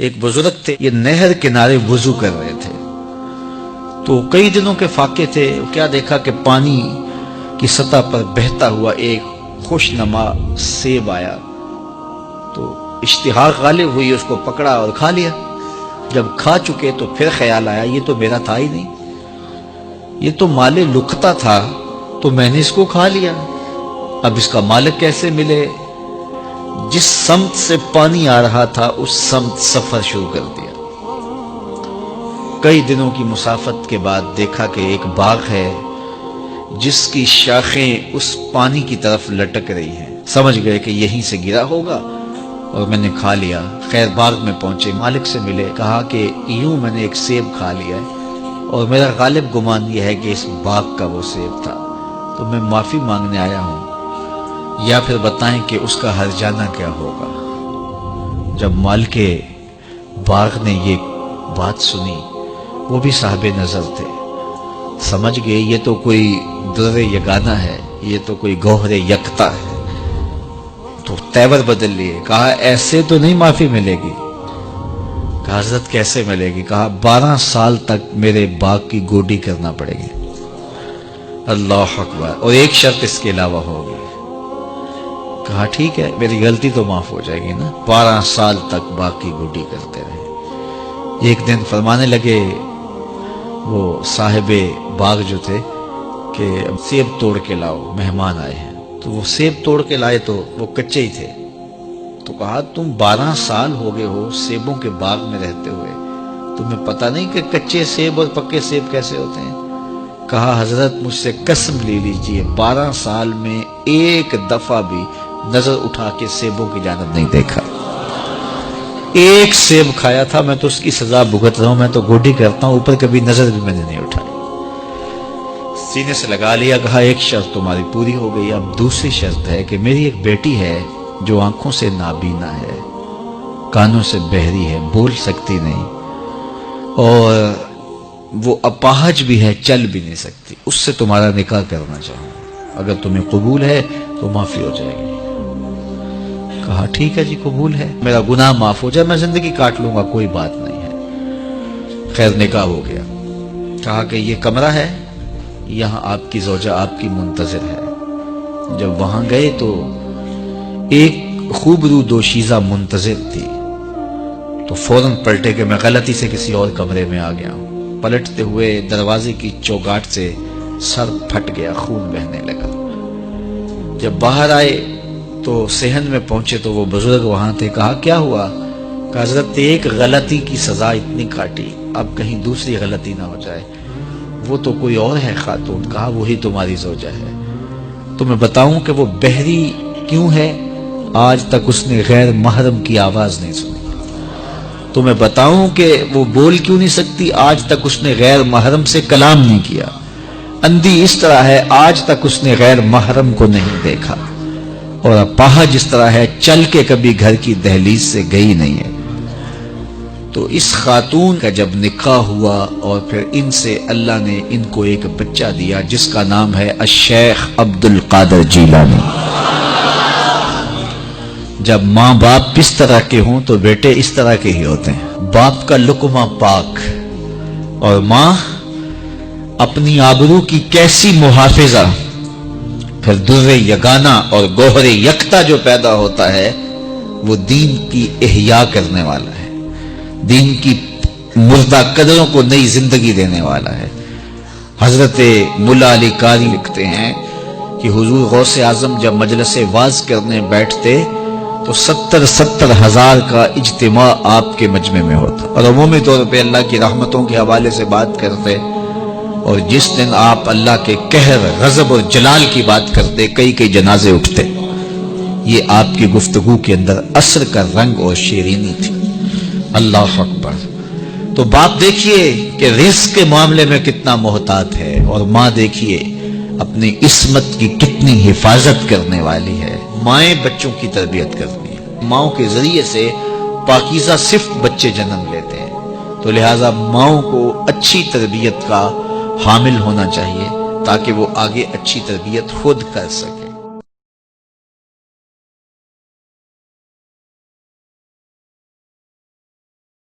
ایک بزرگ تھے، یہ نہر کنارے وضو کر رہے تھے، تو کئی دنوں کے فاقے تھے، کیا دیکھا کہ پانی کی سطح پر بہتا ہوا ایک خوش نما سیب آیا، تو اشتہا غالب ہوئی، اس کو پکڑا اور کھا لیا۔ جب کھا چکے تو پھر خیال آیا یہ تو میرا تھا ہی نہیں، یہ تو مال لقطہ تھا، تو میں نے اس کو کھا لیا، اب اس کا مالک کیسے ملے؟ جس سمت سے پانی آ رہا تھا اس سمت سفر شروع کر دیا۔ کئی دنوں کی مسافت کے بعد دیکھا کہ ایک باغ ہے جس کی شاخیں اس پانی کی طرف لٹک رہی ہیں، سمجھ گئے کہ یہیں سے گرا ہوگا اور میں نے کھا لیا۔ خیر باغ میں پہنچے، مالک سے ملے، کہا کہ یوں میں نے ایک سیب کھا لیا ہے اور میرا غالب گمان یہ ہے کہ اس باغ کا وہ سیب تھا، تو میں معافی مانگنے آیا ہوں، یا پھر بتائیں کہ اس کا ہرجانہ کیا ہوگا۔ جب مالک باغ نے یہ بات سنی، وہ بھی صاحب نظر تھے، سمجھ گئے یہ تو کوئی در یگانہ ہے، یہ تو کوئی گوہر یکتا ہے، تو تیور بدل لیے، کہا ایسے تو نہیں معافی ملے گی۔ کہا حضرت کیسے ملے گی؟ کہا 12 سال تک میرے باغ کی گوڈی کرنا پڑے گی۔ اللہ اکبر، اور ایک شرط اس کے علاوہ ہوگی۔ کہا ٹھیک ہے، میری غلطی تو معاف ہو جائے گی نا۔ 12 سال تک باغ کی گوڈی کرتے رہے۔ ایک دن فرمانے لگے وہ صاحب باغ جو تھے کہ سیب توڑ کے لاؤ، مہمان آئے ہیں، تو وہ سیب توڑ کے لائے تو وہ کچے ہی تھے، تو کہا تم 12 سال ہو گئے ہو سیبوں کے باغ میں رہتے ہوئے، تمہیں پتہ نہیں کہ کچے سیب اور پکے سیب کیسے ہوتے ہیں؟ کہا حضرت مجھ سے قسم لے لیجئے 12 سال میں ایک دفعہ بھی نظر اٹھا کے سیبوں کی جانب نہیں دیکھا۔ ایک سیب کھایا تھا، میں تو اس کی سزا بھگت رہا ہوں، میں تو گوڈی کرتا ہوں، اوپر کبھی نظر بھی میں نے نہیں اٹھائی۔ سینے سے لگا لیا، کہا ایک شرط تمہاری پوری ہو گئی، اب دوسری شرط ہے کہ میری ایک بیٹی ہے جو آنکھوں سے نابینا ہے، کانوں سے بہری ہے، بول سکتی نہیں، اور وہ اپاہج بھی ہے، چل بھی نہیں سکتی، اس سے تمہارا نکاح کرنا چاہوں، اگر تمہیں قبول ہے تو معافی ہو جائے گی۔ کہا ٹھیک ہے جی قبول ہے، میرا گناہ معاف ہو جائے، میں زندگی کاٹ لوں گا، کوئی بات نہیں ہے۔ خیر نکاح ہو گیا۔ کہا کہ یہ کمرہ ہے، یہاں آپ کی زوجہ آپ کی منتظر ہے۔ جب وہاں گئے تو ایک خوبرو دوشیزہ منتظر تھی، تو فوراً پلٹے کہ میں غلطی سے کسی اور کمرے میں آ گیا ہوں۔ پلٹتے ہوئے دروازے کی چوگاٹ سے سر پھٹ گیا، خون بہنے لگا۔ جب باہر آئے تو صحن میں پہنچے تو وہ بزرگ وہاں تھے۔ کہا کیا ہوا؟ کہ حضرت ایک غلطی کی سزا اتنی کاٹی، اب کہیں دوسری غلطی نہ ہو جائے، وہ تو کوئی اور ہے خاتون۔ کہا وہی تمہاری زوجہ ہے۔ تو میں بتاؤں کہ وہ بہری کیوں ہے؟ آج تک اس نے غیر محرم کی آواز نہیں سنی۔ تو میں بتاؤں کہ وہ بول کیوں نہیں سکتی؟ آج تک اس نے غیر محرم سے کلام نہیں کیا۔ اندھی اس طرح ہے، آج تک اس نے غیر محرم کو نہیں دیکھا، اور اپاہج جس طرح ہے، چل کے کبھی گھر کی دہلیز سے گئی نہیں ہے۔ تو اس خاتون کا جب نکاح ہوا اور پھر ان سے اللہ نے ان کو ایک بچہ دیا جس کا نام ہے الشیخ عبد القادر جیلانی۔ جب ماں باپ اس طرح کے ہوں تو بیٹے اس طرح کے ہی ہوتے ہیں، باپ کا لقمہ پاک، اور ماں اپنی آبرو کی کیسی محافظہ، پھر در یگانہ اور گوہر یکتا جو پیدا ہوتا ہے وہ دین کی احیاء کرنے والا ہے، دین کی مردہ قدروں کو نئی زندگی دینے والا ہے۔ حضرت ملا علی قاری لکھتے ہیں کہ حضور غوث اعظم جب مجلس واعظ کرنے بیٹھتے تو 70 ہزار کا اجتماع آپ کے مجمع میں ہوتا، اور عمومی طور پہ اللہ کی رحمتوں کے حوالے سے بات کرتے، اور جس دن آپ اللہ کے قہر، غضب اور جلال کی بات کرتے کئی جنازے اٹھتے۔ یہ آپ کی گفتگو کے اندر عصر کا رنگ اور شیرینی تھی۔ اللہ اکبر۔ تو باپ دیکھیے کہ رزق کے معاملے میں کتنا محتاط ہے، اور ماں دیکھیے اپنی عصمت کی کتنی حفاظت کرنے والی ہے۔ مائیں بچوں کی تربیت کرتی ہیں، ماؤں کے ذریعے سے پاکیزہ صرف بچے جنم لیتے ہیں، تو لہٰذا ماؤں کو اچھی تربیت کا حامل ہونا چاہیے تاکہ وہ آگے اچھی تربیت خود کر سکے۔